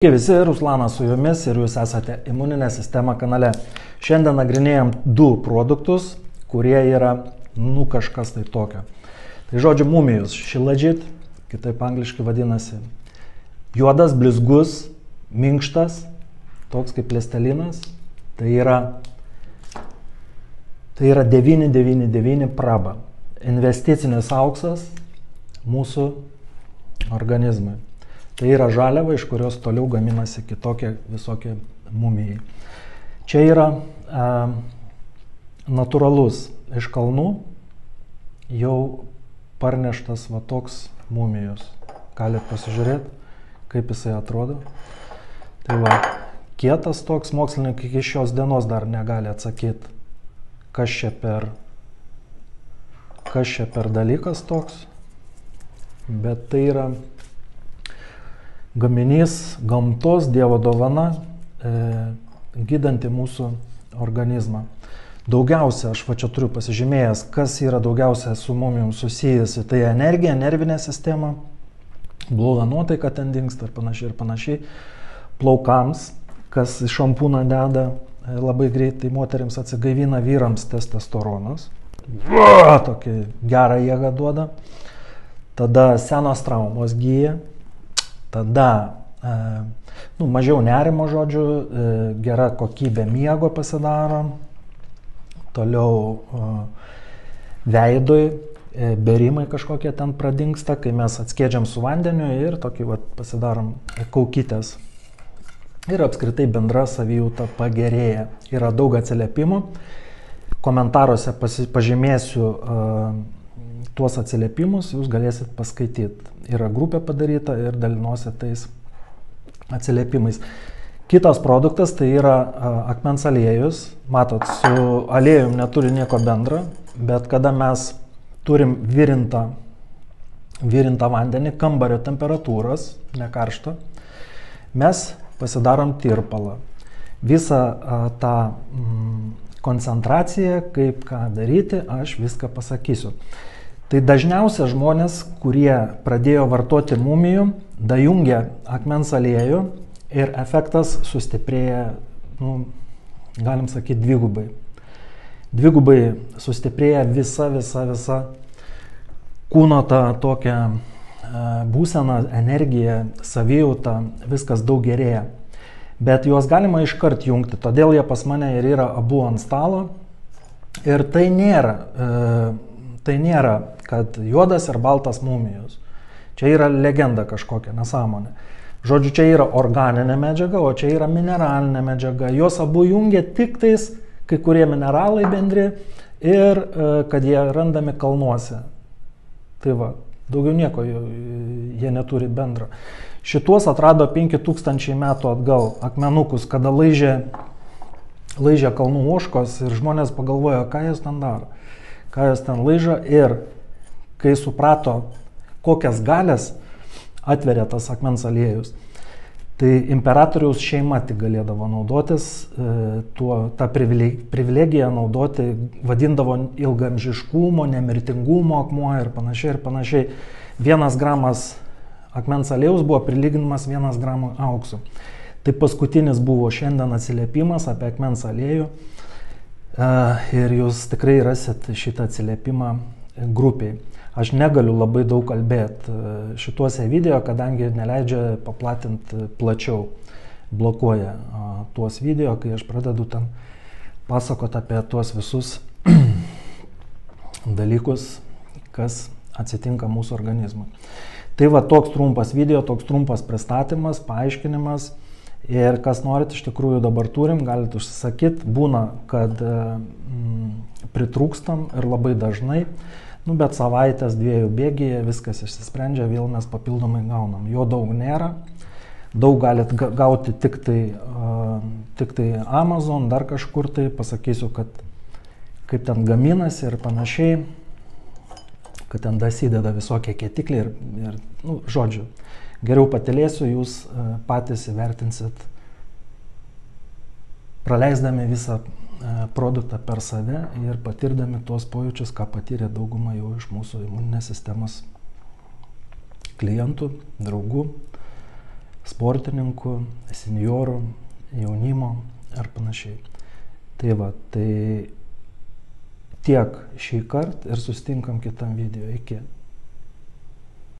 Sveiki visi, Ruslanas su jumis ir jūs esate Imuninė sistema kanale. Šiandien nagrinėjom du produktus, kurie yra kažkas tai tokio. Tai žodžiu mumijus, šilagit, kitaip angliškai vadinasi. Juodas, blizgus, minkštas, toks kaip plėstelinas. Tai yra 999 praba. Investicinis auksas mūsų organizmui. Tai yra žaliava, iš kurios toliau gaminasi kitokie visokie mumijai. Čia yra natūralus iš kalnų jau parneštas va toks mumijus. Galit pasižiūrėti, kaip jisai atrodo. Tai va, kietas toks, mokslininkai iki šios dienos dar negali atsakyti, kas čia per dalykas toks. Bet tai yra gaminys gamtos, Dievo dovana, gydanti mūsų organizmą. Daugiausia, aš va čia turiu pasižymėjęs, kas yra daugiausia su mumijom susijusi. Tai energija, nervinė sistema, bloga nuotaika ten dingsta ir panašiai. Plaukams, kas šampūną deda, labai greitai moterims atsigaivina, vyrams testosteronas. Tokį gerą jėgą duoda. Tada senos traumos gyja. Tada mažiau nerimo, žodžiu, gera kokybė miego pasidaro. Toliau veidui berimai kažkokie ten pradingsta, kai mes atskiedžiam su vandeniu ir tokį pasidarom kaukytės. Ir apskritai bendra savijauta pagerėja. Yra daug atsiliepimų. Komentaruose pažymėsiu tuos atsiliepimus, jūs galėsit paskaityti. Yra grupė padaryta ir dalinuosi tais atsiliepimais. Kitas produktas tai yra akmens aliejus. Matot, su aliejum neturi nieko bendra, bet kada mes turim virintą vandenį, kambario temperatūros, ne karštą, mes pasidarom tirpalą. Visą tą koncentraciją, kaip ką daryti, aš viską pasakysiu. Tai dažniausia žmonės, kurie pradėjo vartoti mumijų, dajungia akmens aliejų ir efektas sustiprėja, galim sakyti, dvigubai. Dvigubai sustiprėja visa kūno ta tokia būsena, energija, savijauta, viskas daug gerėja. Bet juos galima iškart jungti, todėl jie pas mane ir yra abu ant stalo. Ir tai nėra, kad juodas ir baltas mumijus. Čia yra legenda kažkokia, nesąmonė. Žodžiu, čia yra organinė medžiaga, o čia yra mineralinė medžiaga. Jos abu jungia tik tais kai kurie mineralai bendri ir kad jie randami kalnuose. Tai va, daugiau nieko jie neturi bendro. Šituos atrado 5000 metų atgal akmenukus, kada laižė kalnų ožkos ir žmonės pagalvojo, ką jis ten daro. Ką jos ten laižo ir kai suprato, kokias galias atveria tas akmens aliejus, tai imperatoriaus šeima tik galėdavo naudotis, tą privilegiją naudoti, vadindavo ilgamžiškumo, nemirtingumo akmuo ir panašiai. 1 gramas akmens aliejaus buvo prilyginamas 1 gramui aukso. Tai paskutinis buvo šiandien atsiliepimas apie akmens aliejų. Ir jūs tikrai rasit šitą atsiliepimą grupiai. Aš negaliu labai daug kalbėti šituose video, kadangi neleidžia paplatinti plačiau, blokuoja tuos video, kai aš pradedu ten pasakoti apie tuos visus dalykus, kas atsitinka mūsų organizmui. Tai va, toks trumpas video, toks trumpas pristatymas, paaiškinimas. Ir kas norit, iš tikrųjų dabar turim, galite užsisakyti. Būna, kad pritrūkstam ir labai dažnai, bet savaitės 2 bėgyje viskas išsisprendžia, vėl mes papildomai gaunam. Jo daug nėra, daug galit gauti tik tai Amazon, dar kažkur tai, pasakysiu, kad kaip ten gaminasi ir panašiai, kad ten dasideda visokie kietikliai ir žodžiu. Geriau patylėsiu, jūs patys įvertinsit, praleisdami visą produktą per save ir patirdami tuos pojūčius, ką patyrė dauguma jau iš mūsų imuninės sistemos klientų, draugų, sportininkų, seniorų, jaunimo ar panašiai. Tai va, tai tiek šį kartą ir susitinkam kitam video. Iki.